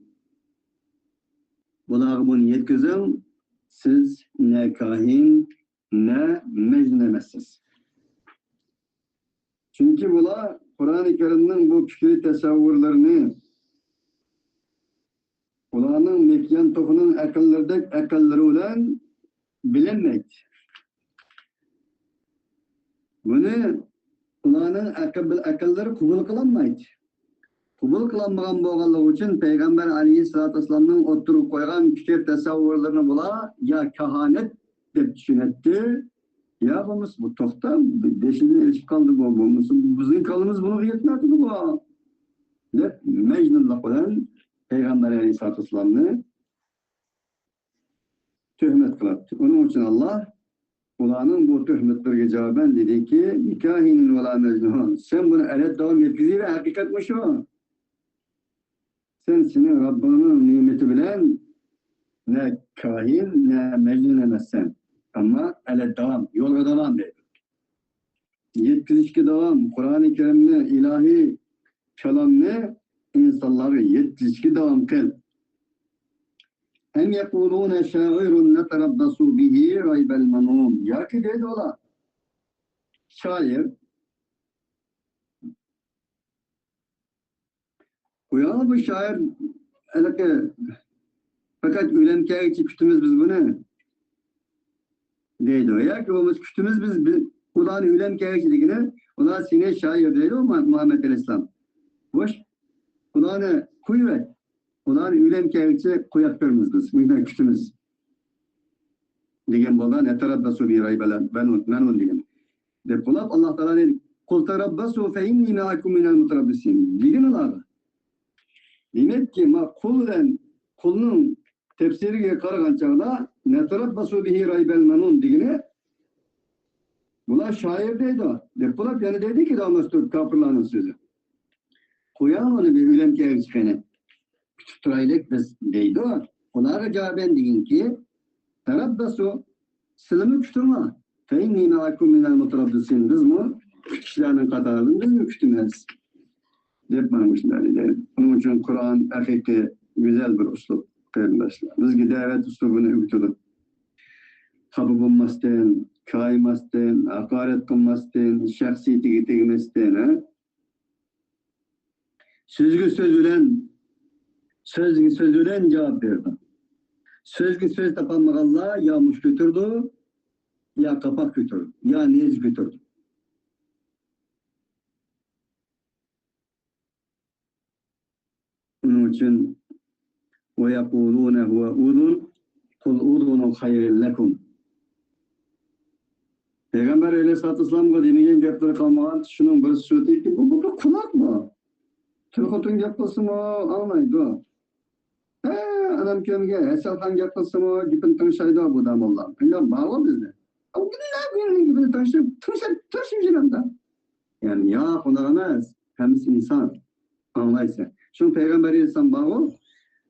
bularni yetkazing, siz ne kahin ne mecnun emassiz. Çünkü bular Kur'an-ı Kerim'in bu fikri tasavvurlarını ularning mekyan to'pining aqllari bilan bilinmaydi. Buni ularning aqllari qabul qilinmaydi. Qabul qilinmagan bo'lganligi uchun Payg'ambar alayhissalatu vassalamning o'ttirib qo'ygan fikr tasavvurlarini bular ya kahanet deb tushunadi. Ya bu to'xta, beshidan erishib qoldi bu. Bizning qalbimiz buni yetmadi bu. Deb mecnunlik bilan Peygamber Aleyhisselatü Vesselam'ni töhmet qiladi. Onun için Allah ularning bu töhmetlarga javoban dediki, nikahinin ve la mecnun. Sen bunu elet devam etkizir, hakikat mı şu? Sen senin Rabbinin nimeti bilen ne kahin ne mecnun emezsen. Ama elet devam, yolga devam dedi. Yetkizişki devam, Kur'an-ı Kerim'ne ilahi kelamne insanları yetkizişki devam kıl. Hem yekulune şairun neterabbasu bihi raybel manun. Ya ki dedi ola. Şair. Uyanı bu şair eleke fakat ülemkâr için kütümüz biz bunu. Deydi o. Ya ki o kütümüz biz Kur'an-ı ülemkâr içindekine ona sine şair deydi o Muhammed Aleyhisselam. Boş. Kulağını kuyuver. Kulağını ülem kârçe kuyaklarımız biz. Bundan kütümüz. Diyen boldan eterabbasu bi raybelen. Ben diyen. De kulak Allah Teala dedi. Kul terabbasu fe inni me'akum minel muterabbisin. Diyen Allah'a. Demek ki kulun tefsiriyle karıgan çağda neterabbasu bihi raybel menun diyene bunlar şair deydi o. De kulak yani dedi ki damastur kapırlarının sözü. Koyan onu bir ülem kârçikene. Küçük turaylık biz deydi o. Onlara cevaben deyin ki terabbasu silimi kütürme. Fe inni me'akum minel muterabbisin. Biz mi? Kişilerin katarını biz mi kütümez? Yapmamışlar. Onun için Kur'an hakiki güzel bir üslup kardeşler. Biz davet üslubunu ürtüdük. Kabı bulmasın, kaymasın, hakaret kılmasın, şahsiyeti tegmesın. Sözgü söz ülen cevap verdi. Sözgü söz tapanmağalla ya muş götürdü, ya kapak götürdü, ya nez götürdü. Onun için وَيَقُولُونَ هُوَ اُذُنْ قُلْ اُذُنُ خَيْرٍ لَكُمْ. Peygamber Aleyhisselatü Vesselam'a denilen gapları kalmadan şunun bir söyledi ki bu kulak mı? Türkotun yapması mı? Anlaydı. Adam kemiğe Eselhan yapması mı? Gipin tanışaydı bu adam Allah. Bilmem bağlı bizde. Ama gidin gibi tanışmışım da. Yani ya onlar emez. Hemisi insan. Anlaysa. Şunu Peygamber Aleyhisselam bağlı.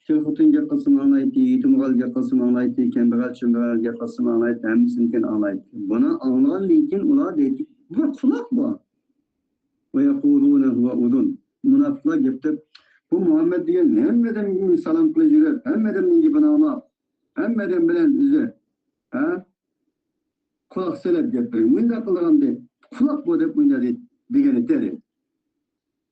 Kelxutun gapqasını anlaydı, yetimgal gapqasını anlaydı, kembegal çömbegal gapqasını anlaydı, hemmisini anlaydı. Buna anlayan lekin ular deydi, bu kulak bu. Ve yekulune huve udun. Münafıklar gepti, bu Muhammed diyen hemmeden gibi salam kılıcılar, hemmeden gibi nama, hemmeden bilen üzü. Kulak selep getirin. Münde kılgan deydi, kulak bu deyip münde deydi, degeni dedi.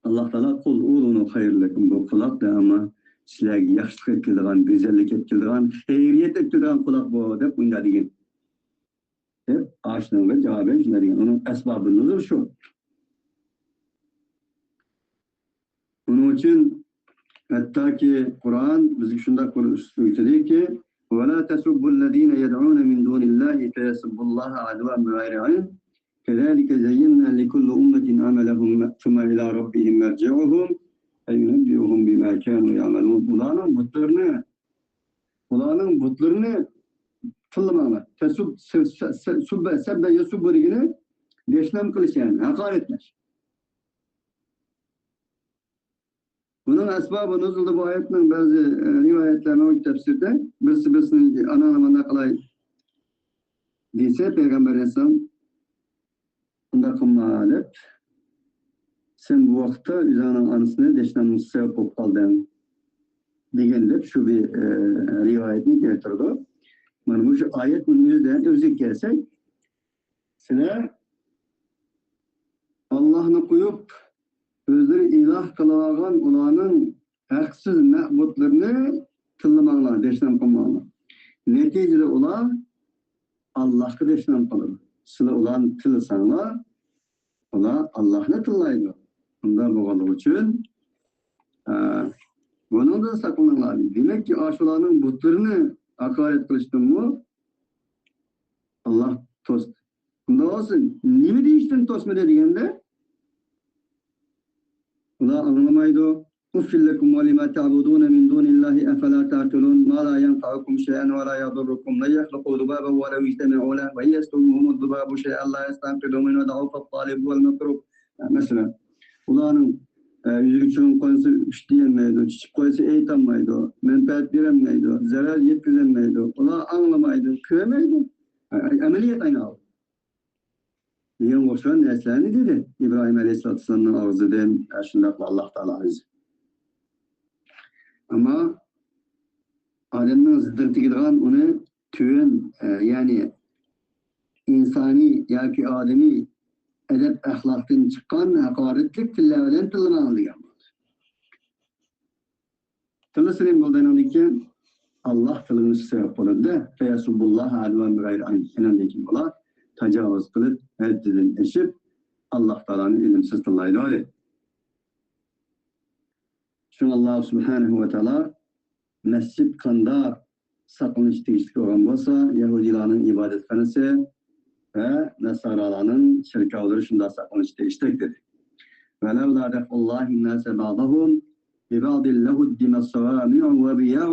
Allah Teala kul ulunu hayırlıkım bu kulak da ama sizlerge yaxşılık etkildiğin, güzellik etkildiğin, hayriyet etkildiğin kulak bu dep bunda degen. Hep aşınıga cevap verdiler. Onun esbabıdır şu. Bunun için hatta ki Kur'an bizi şunda söyledi ki وَلَا تَسُبُّ الَّذ۪ينَ يَدْعُونَ مِنْ دُونِ اللّٰهِ فَيَسُبُّ اللّٰهَ عَدْوًا بِغَيْرِ عِلْمٍ كَذَٰلِكَ زَيَّنَّا لِكُلِّ أُمَّةٍ عَمَلَهُمْ ثُمَّ إِلَى رَبِّهِمْ مَرْجِعُهُمْ فَيُنَبِّئُهُمْ بِمَا كَانُوا يَعْمَلُونَ Ulanın butlarını tıllamağına, sebbe yasubbu digini deşlem kılış yani, hakaretler. Bunun esbabı nuzulda bu ayetin bazı rivayetlerine o tefsirde birisinin ana anlamına kalay değilse Peygamber Aleyhisselam bunda kımma sen bu vakitte üzerinin anısını deşlem sebep olup kaldın degendir şu bir rivayetini getirdi. Yani bu şu ayet bunun yüzden özük gelsek size Allah'ını koyup özleri ilah kılagan ulanın haksız mehbutlarını tıllamağına, deşlem kılmağına. Neticede ular Allah'ı deşlem kılır. Sıla ulan tılsanlar ular Allah'ını tıllaydı. Bundan bu için bunun da saklanırlar. Demek ki aşulanın butlarını hakaret kılıştın mı Allah tost. Bunda olsun. Nimi değiştin tosmede diyende ular anlamaydı. Uffillekum ve lima ta'budun min dunillahi efela ta'kulun ma la yanfa'ukum şey'en ve la yadurrukum la yakhluqu dhubaban ve lev ijtema'u lahu ve yaslubuhum dhubabu şey'en la yastanqidu minhu da'ufa talib vel makrub. Mesela ulanın yüzükçünün konusu işleyemeydi, çiçek konusu eğitemeydi, menfaat veremeydi, zarar yetkizemeydi, ulan anlamaydı, kıyameydı. Ameliyat aynı aldı. Diyen koşan neslerini dedi. İbrahim Aleyhisselatü Vesselam'ın ağzıdan aşındakla Allah Teala azı. Ama Adem'in zıddırtı gidilen onu tüyen yani insani ya ki ademi edep ahlaktan çıkan hakaretlik tillevelen tılına diyor. Tılısının bulduğundan iken Allah tılını sebep olurdu. Feyasubullaha advan bir gayrı aynı. Enandekin ola tecavüz kılıp heddedin eşip Allah Teala'nın ilimsiz tıllaydı öyle. Çünkü Allah Subhanahu ve Teala mescid kanda saklanış değişiklik olan olsa Yahudilerin ibadethanesi ve Nasaraların şirkavları şunda saklanış değişikliktir. وَلَوْلَا دَفْعُ اللّٰهِ النَّاسَ بَعْضَهُمْ بِبَعْضٍ لَهُدِّمَ الصَّوَامِعُ وَبِيَعٌ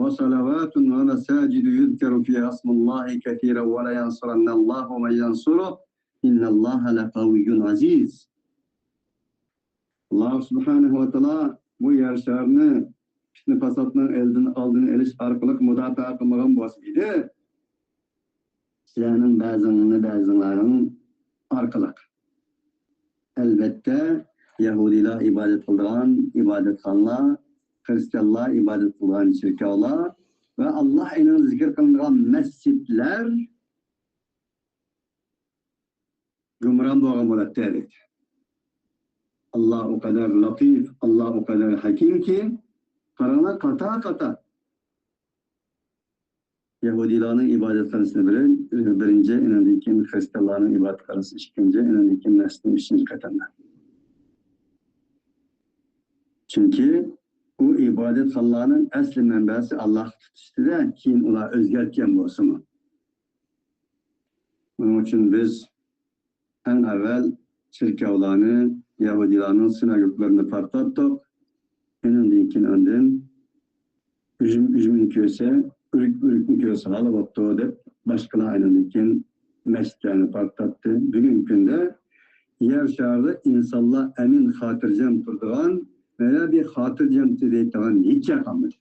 وَصَلَوَاتٌ وَمَسَاجِدُ يُذْكَرُ فِيهَا اسْمُ اللّٰهِ كَثِيرًا وَلَيَنْصُرَنَّ اللّٰهُ مَنْ يَنْصُرُهُ إِنَّ اللّٰهَ لَقَوِيٌّ عَزِيزٌ. Allah Subhanahu ve Teala bu yarışlarını fitne fasatının elden aldığını eliş arkalık müdafaa kılmağın basıydı. Sizlerin bazılarının arkalık. Elbette Yahudiler ibadet kıldıran ibadethanlar, Hristiyanlar ibadet kıldıran şirkavlar ve Allah ile zikir kıldıran mescitler gümran boğan olarak Allah o kadar latif, Allah o kadar hakim ki karana kata Yahudilerin ibadethanesine birinci, enindeki Hristiyanların ibadethanesi ikinci, enindeki neslin üçüncü katında. Çünkü bu ibadethanlarının asli menbesi Allah tutuştu da kim ola özgerken olsun. Bunun için biz en evvel şirkavlarını, Yahudilerin sinagoglarını patlattık. Enindeki önden üzümün köse, ürük köse alıp deyip başkalarına enindeki mescitlerini patlattı. Bugün günde yer şarı insanlar emin hatırcam turduğun veya bir hatırcam tüdeytiğin hiç yakamır.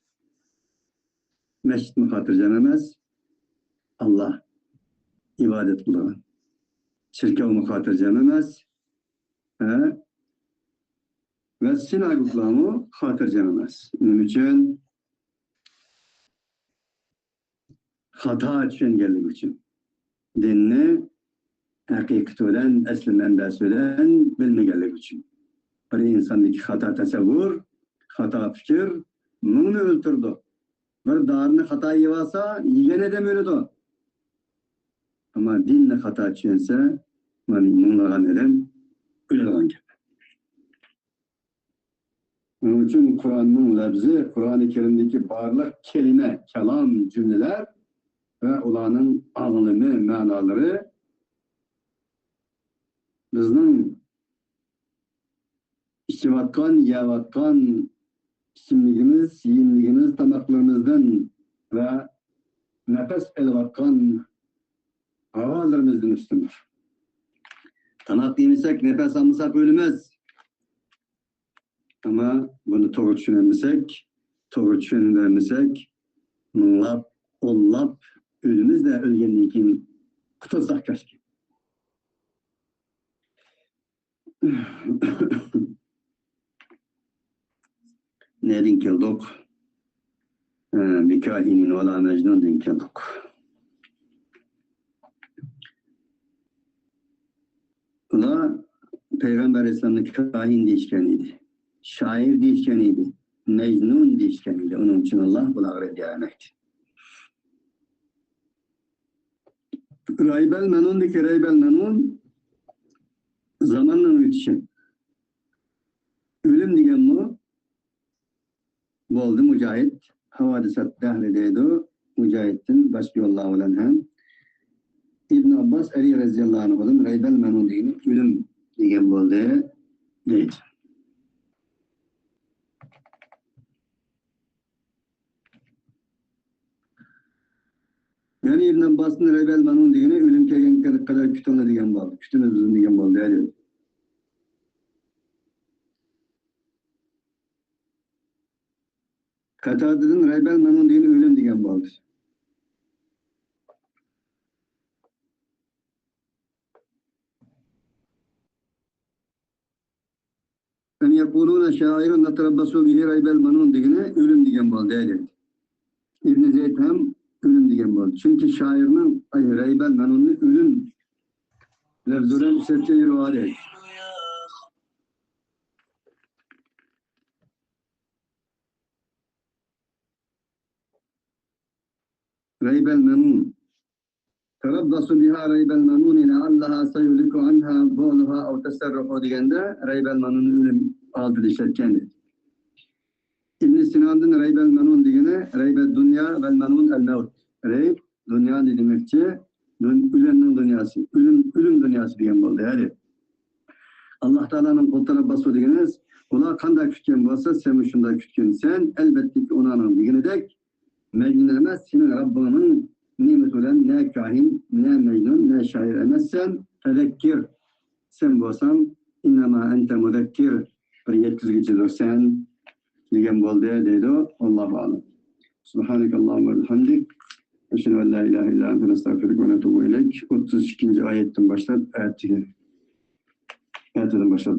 Mescid-i hatırcan emas, Allah ibadet kılan. Çirkev hatırcan emas, ve sinagoglarımı hatırcan emas. Onun için hata düşüngenlik için. Dinni hakikati bilen, eslinden dersi bilen bilmegenlik için. Bir insandaki hata tasavvur, hata fikir, bunu öldürdü. Bir darını hata yivasa, yiyen edem ölüdü. Ama dinle hata düşünse, bunlardan edem ölüdü. Onun için Kur'an'ın lafzı, Kur'an-ı Kerim'deki barlıq kelime, kelam, cümleler ve olanın anlamı, manaları bizning içivatkan, yavatkan isimligimiz, yiyimligimiz, tamaklarımızdan ve nefes elvatkan havalarımızdan üstündür. Tamak yemesek, nefes almasak ölmez. Ama bunu doğru düşünemesek, doğru düşünemesek, mınlap, ollap, ölümüz de ölgenliği kim kutulsak keşke. Nereden geldik? Bikâhinin ola mecnun'dan geldik. Ula Peygamber Aleyhisselam'ın kahin değişkeniydi. Şair değişkeniydi. Mecnun değişkeniydi. Onun için Allah bunları devam etti. Raybel Menun'daki Raybel Menun zamanla ötüşü. Ölüm diyen bu oldu Mücahit. Havadisat dahledeydi. Mücahit'in başka yolları olan hem. İbn Abbas Ali Reziyallahu Anh'ın Raybel Menun diyen ölüm diyen bu oldu deydi. Yani İbn Abbas'ın Raybel Menun diyen ölüm kelgen kadar kütüne diyen bu oldu. Kütüne düzün diyen bu oldu. Yani. Katade'nin Raybel Menun diyen ölüm diyen bu oldu. En yekulûne şairun neterabbasu bihi Raybel Menun diyen ölüm diyen bu oldu. Yani. İbn Zeyd hem ölüm diyen bu oldu. Çünkü şairinin Raybel Menun'un ölüm lefzuren serçeyi rivayet etti. Raybel Menun terabbasu biha Raybel Menun leallaha sayuliku anha boluha av tesarrufu degende Raybel Menun'un ölüm aldı işletkendi. İbn Sina'nın Raybel Menun degene Raybel dünya vel menun el mevt. Rayb dünya demekçi ölenin dünyası, ölüm dünyası diyen oldu yani. Allah Teala'nın kul terabbasu degeniz ola kanday kütken bolsa sen şunday kütken sen elbette ki onanın degene dek mecnun emez senin Rabbinin nimet olan ne kahin, ne mecnun, ne şair emezsen tezekkir. Sen bolsan innema ente muzekkir. Bir yetkizgicidir sen degen boldu deydi o. Allahu alem. Subhanakallahumma ve bihamdik. Eşhedü en la ilahe illa ente nestağfiruke ve netûbü ileyk. 32. ayetten başlar ayetten başlar.